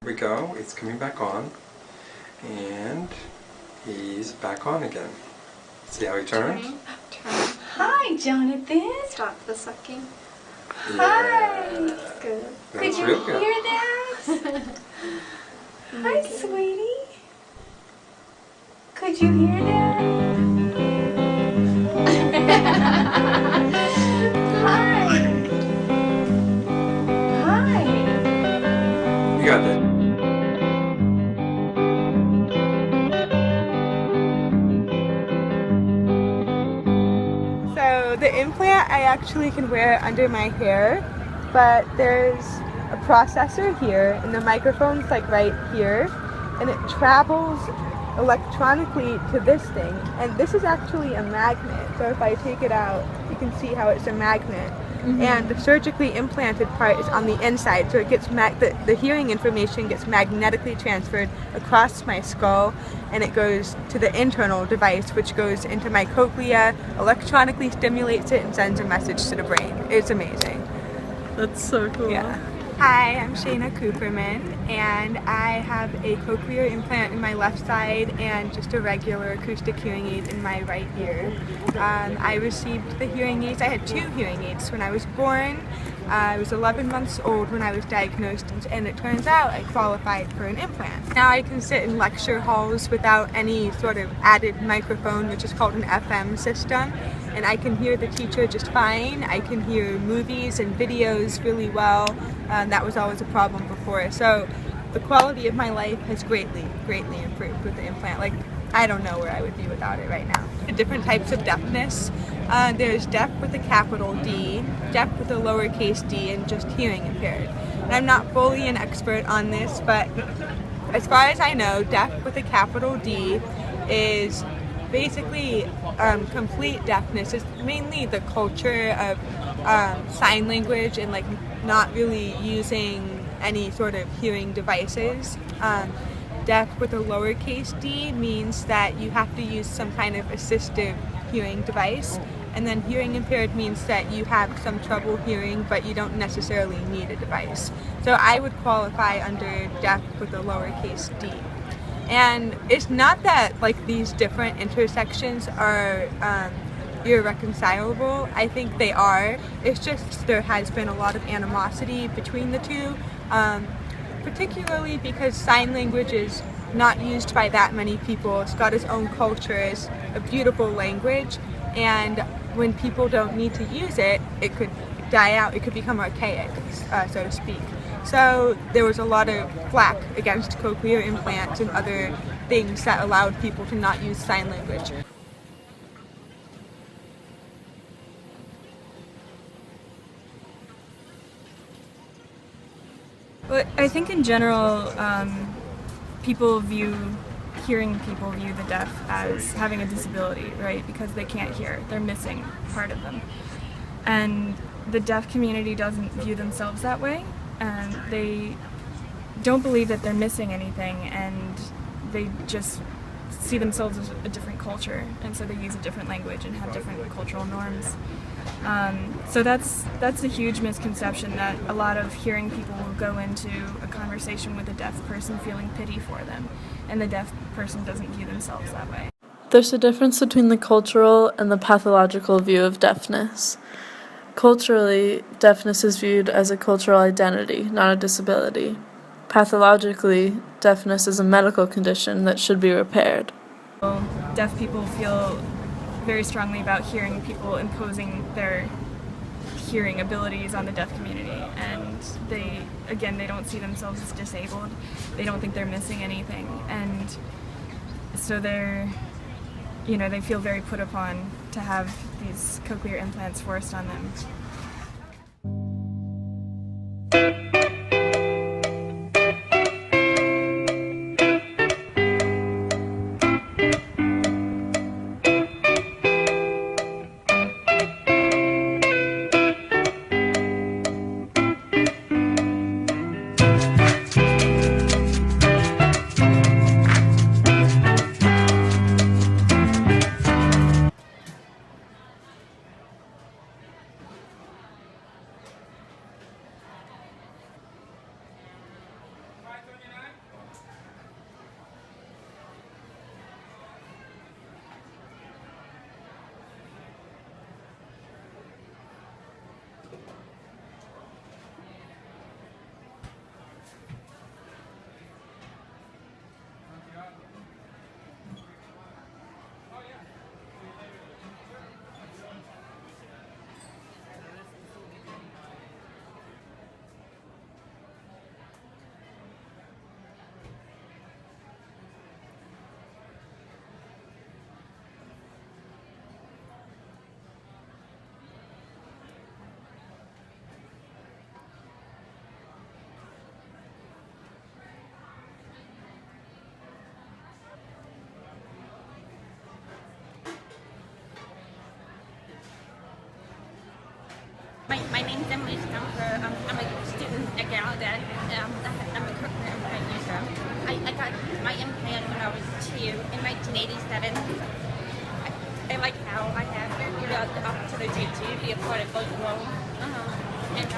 Here we go, it's coming back on, and he's back on again. See how he turns? Turn. Hi, Jonathan. Stop the sucking. Hi. Good. That's Could you real good. hear that? Hi, sweetie. Could you hear that? Hi. Hi. You got that. So the implant I actually can wear under my hair, but there's a processor here and the microphone's like right here, and it travels electronically to this thing, and this is actually a magnet. So if I take it out, you can see how it's a magnet. And the surgically implanted part is on the inside, so it gets the hearing information gets magnetically transferred across my skull, and it goes to the internal device, which goes into my cochlea, electronically stimulates it, and sends a message to the brain. It's amazing. That's so cool. Yeah. Hi, I'm Shayna Cooperman, and I have a cochlear implant in my left side and just a regular acoustic hearing aid in my right ear. I received the hearing aids. I had 2 hearing aids when I was born. I was 11 months old when I was diagnosed, and it turns out I qualified for an implant. Now I can sit in lecture halls without any sort of added microphone, which is called an FM system, and I can hear the teacher just fine. I can hear movies and videos really well. That was always a problem before. So the quality of my life has greatly improved with the implant. Like, I don't know where I would be without it right now. Different types of deafness. There's deaf with a capital D, deaf with a lowercase d, and just hearing impaired. And I'm not fully an expert on this, but as far as I know, deaf with a capital D is basically complete deafness. It's mainly the culture of sign language and like not really using any sort of hearing devices. Deaf with a lowercase d means that you have to use some kind of assistive hearing device, and then hearing impaired means that you have some trouble hearing but you don't necessarily need a device. So I would qualify under deaf with a lowercase d. And it's not that like these different intersections are irreconcilable. I think they are. It's just there has been a lot of animosity between the two, particularly because sign language is not used by that many people. It's got its own culture. It's a beautiful language, and when people don't need to use it, it could die out. It could become archaic, so to speak. So there was a lot of flack against cochlear implants and other things that allowed people to not use sign language. But I think in general, hearing people view the deaf as having a disability, right? Because they can't hear, they're missing part of them. And the deaf community doesn't view themselves that way, and they don't believe that they're missing anything, and they just see themselves as a different culture, and so they use a different language and have different cultural norms. So that's a huge misconception, that a lot of hearing people will go into a conversation with a deaf person feeling pity for them, and the deaf person doesn't view themselves that way. There's a difference between the cultural and the pathological view of deafness. Culturally, deafness is viewed as a cultural identity, not a disability. Pathologically, deafness is a medical condition that should be repaired. Deaf people feel very strongly about hearing people imposing their hearing abilities on the deaf community, and they don't see themselves as disabled. They don't think they're missing anything, and so they feel very put upon to have these cochlear implants forced on them. name's Emily Stumper. I'm a student at Gallaudet. I'm a cochlear implant user. I got my implant when I was 2 in 1987. I like how I have the opportunity to be a part of both worlds. And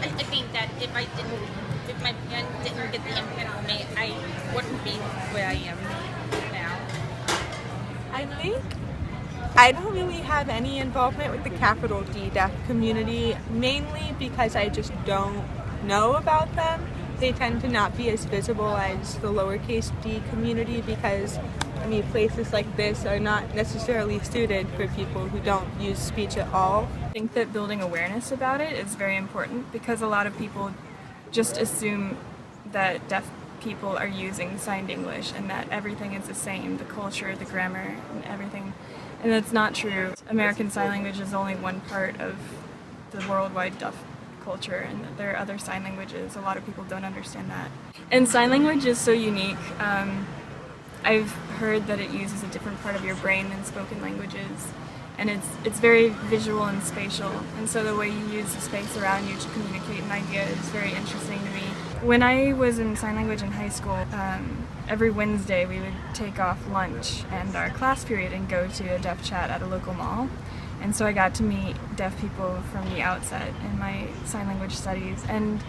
I think that if my parents didn't get the implant for me, I wouldn't be where I am now. I think I don't really have any involvement with the capital D deaf community, mainly because I just don't know about them. They tend to not be as visible as the lowercase d community because, I mean, places like this are not necessarily suited for people who don't use speech at all. I think that building awareness about it is very important because a lot of people just assume that deaf people are using signed English and that everything is the same, the culture, the grammar, and everything. And that's not true. American Sign Language is only one part of the worldwide deaf culture, and there are other sign languages. A lot of people don't understand that. And sign language is so unique. I've heard that it uses a different part of your brain than spoken languages, and it's very visual and spatial, and so the way you use the space around you to communicate an idea is very interesting to me. When I was in sign language in high school, every Wednesday we would take off lunch and our class period and go to a deaf chat at a local mall. And so I got to meet deaf people from the outset in my sign language studies, and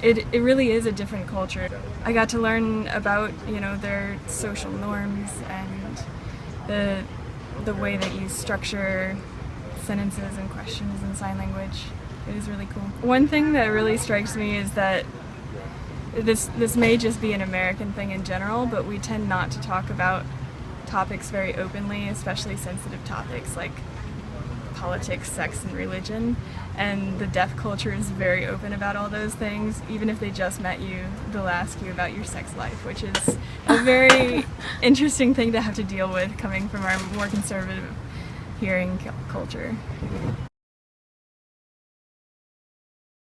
it really is a different culture. I got to learn about, their social norms and the way that you structure sentences and questions in sign language. It was really cool. One thing that really strikes me is that this may just be an American thing in general, but we tend not to talk about topics very openly, especially sensitive topics like politics, sex, and religion. And the deaf culture is very open about all those things. Even if they just met you, they'll ask you about your sex life, which is a very interesting thing to have to deal with coming from our more conservative hearing culture.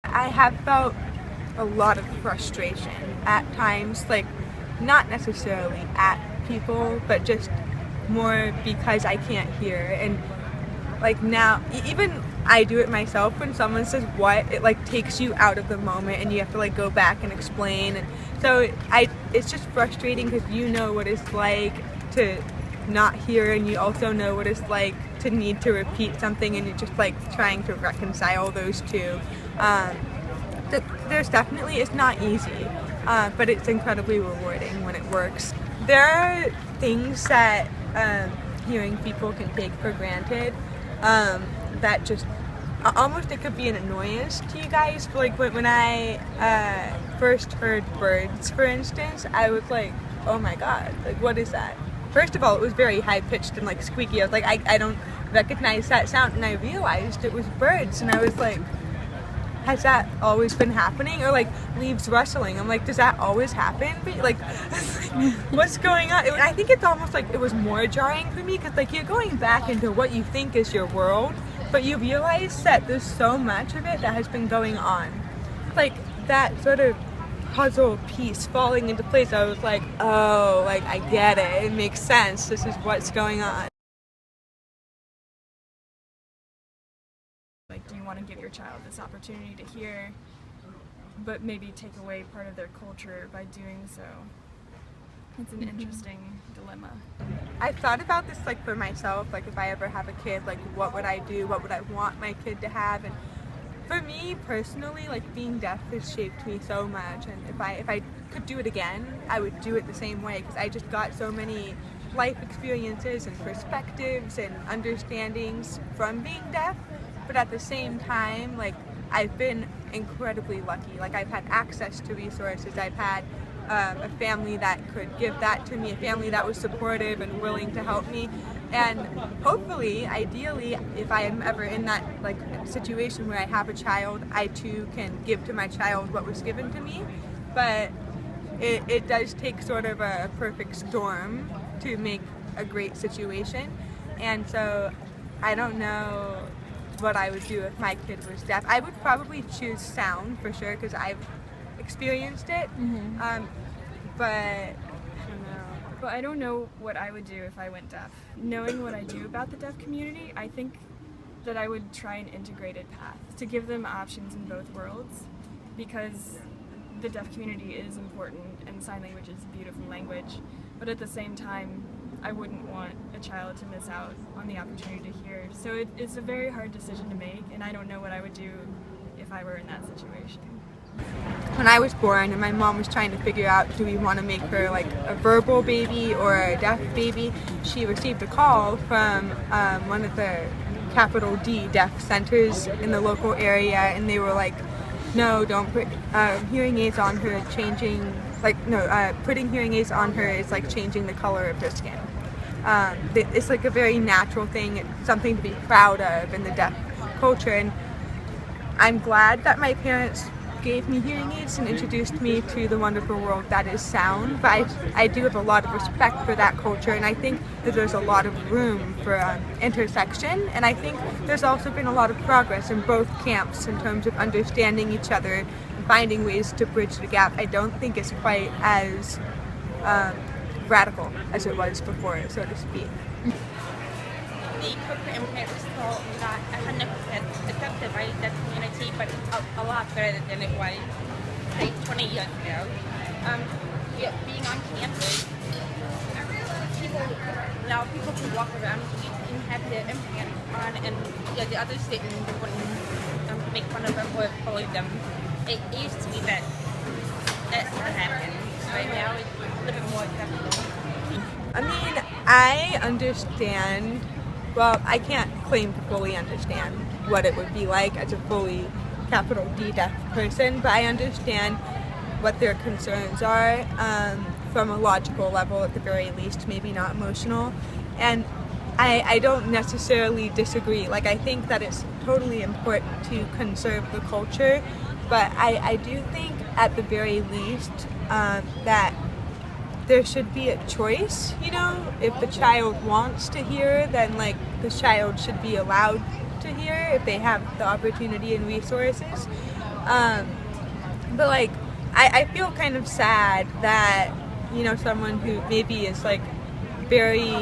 I have felt a lot of frustration at times, like not necessarily at people, but just more because I can't hear. And like now, even I do it myself when someone says what, it like takes you out of the moment and you have to like go back and explain. And so it's just frustrating because you know what it's like to not hear, and you also know what it's like to need to repeat something, and you're just like trying to reconcile those two. There's definitely, it's not easy, but it's incredibly rewarding when it works. There are things that hearing people can take for granted that just almost, it could be an annoyance to you guys. Like when I first heard birds, for instance, I was like, oh my god, like what is that? First of all, it was very high-pitched and like squeaky. I was like, I don't recognize that sound, and I realized it was birds, and I was like, has that always been happening? Or like leaves rustling. I'm like, does that always happen? Like, what's going on? I think it's almost like it was more jarring for me because like you're going back into what you think is your world, but you realize that there's so much of it that has been going on. Like that sort of puzzle piece falling into place. I was like, oh, like I get it. It makes sense. This is what's going on. Like, do you want to give your child this opportunity to hear, but maybe take away part of their culture by doing so? It's an interesting dilemma. I thought about this like for myself, like if I ever have a kid, like what would I do? What would I want my kid to have? And for me personally, like being deaf has shaped me so much, and if I could do it again, I would do it the same way because I just got so many life experiences and perspectives and understandings from being deaf. But at the same time, like I've been incredibly lucky. Like I've had access to resources. I've had a family that could give that to me, a family that was supportive and willing to help me. And hopefully, ideally, if I am ever in that like situation where I have a child, I too can give to my child what was given to me. But it does take sort of a perfect storm to make a great situation. And so I don't know what I would do if my kid was deaf. I would probably choose sound for sure because I've experienced it. But I don't know. But I don't know what I would do if I went deaf. Knowing what I do about the deaf community, I think that I would try an integrated path to give them options in both worlds, because the deaf community is important and sign language is a beautiful language, but at the same time I wouldn't want a child to miss out on the opportunity to hear. So it's a very hard decision to make, and I don't know what I would do if I were in that situation. When I was born and my mom was trying to figure out, do we want to make her like a verbal baby or a deaf baby, she received a call from one of the capital D deaf centers in the local area, and they were like, no, don't put hearing aids on her, putting hearing aids on her is like changing the color of her skin. It's like a very natural thing, it's something to be proud of in the deaf culture, and I'm glad that my parents gave me hearing aids and introduced me to the wonderful world that is sound, but I do have a lot of respect for that culture, and I think that there's a lot of room for intersection, and I think there's also been a lot of progress in both camps in terms of understanding each other and finding ways to bridge the gap. I don't think it's quite as radical as it was before, so to speak. The cochlear implant is still not 100% accepted by the community, but it's a lot better than it was like 20 years ago. Being on campus, people can walk around and have their implant on, and the other students wouldn't make fun of them or bully them. It used to be that not happened. Right now it's a little bit more acceptable. I mean, I understand. Well, I can't claim to fully understand what it would be like as a fully capital D deaf person, but I understand what their concerns are from a logical level at the very least, maybe not emotional. And I don't necessarily disagree. Like, I think that it's totally important to conserve the culture, but I do think at the very least that there should be a choice, you know? If the child wants to hear, then like the child should be allowed to hear if they have the opportunity and resources. But like, I feel kind of sad that, you know, someone who maybe is like very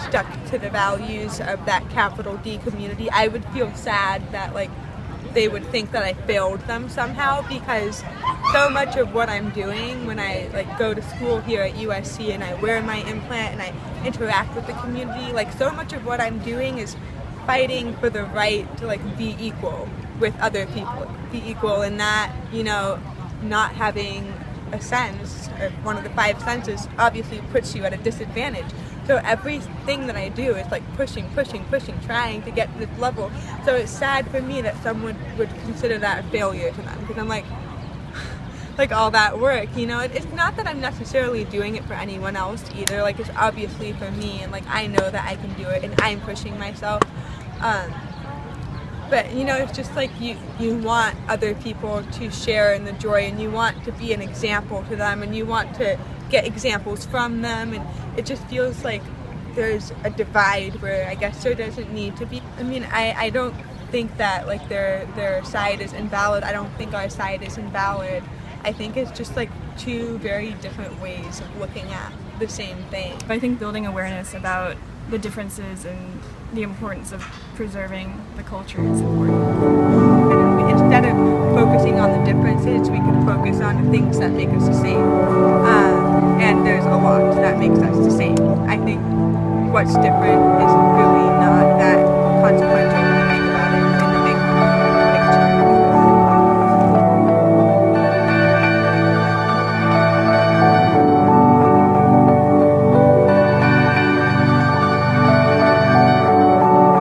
stuck to the values of that capital D community, I would feel sad that like they would think that I failed them somehow, because so much of what I'm doing when I like go to school here at USC and I wear my implant and I interact with the community, like so much of what I'm doing is fighting for the right to like be equal with other people, be equal in that, you know, not having a sense, or one of the 5 senses obviously puts you at a disadvantage. So everything that I do is like pushing, trying to get to this level. So it's sad for me that someone would consider that a failure to them, because I'm like all that work, you know. It's not that I'm necessarily doing it for anyone else either. Like, it's obviously for me, and like I know that I can do it, and I'm pushing myself. But you know, it's just like you want other people to share in the joy, and you want to be an example to them, and you want to get examples from them, and it just feels like there's a divide where I guess there doesn't need to be. I mean, I don't think that like their side is invalid. I don't think our side is invalid. I think it's just like 2 very different ways of looking at the same thing. I think building awareness about the differences and the importance of preserving the culture is important. And instead of focusing on the differences, we could focus on the things that make us the same. And there's a lot that makes us the same. I think what's different is really not that consequential.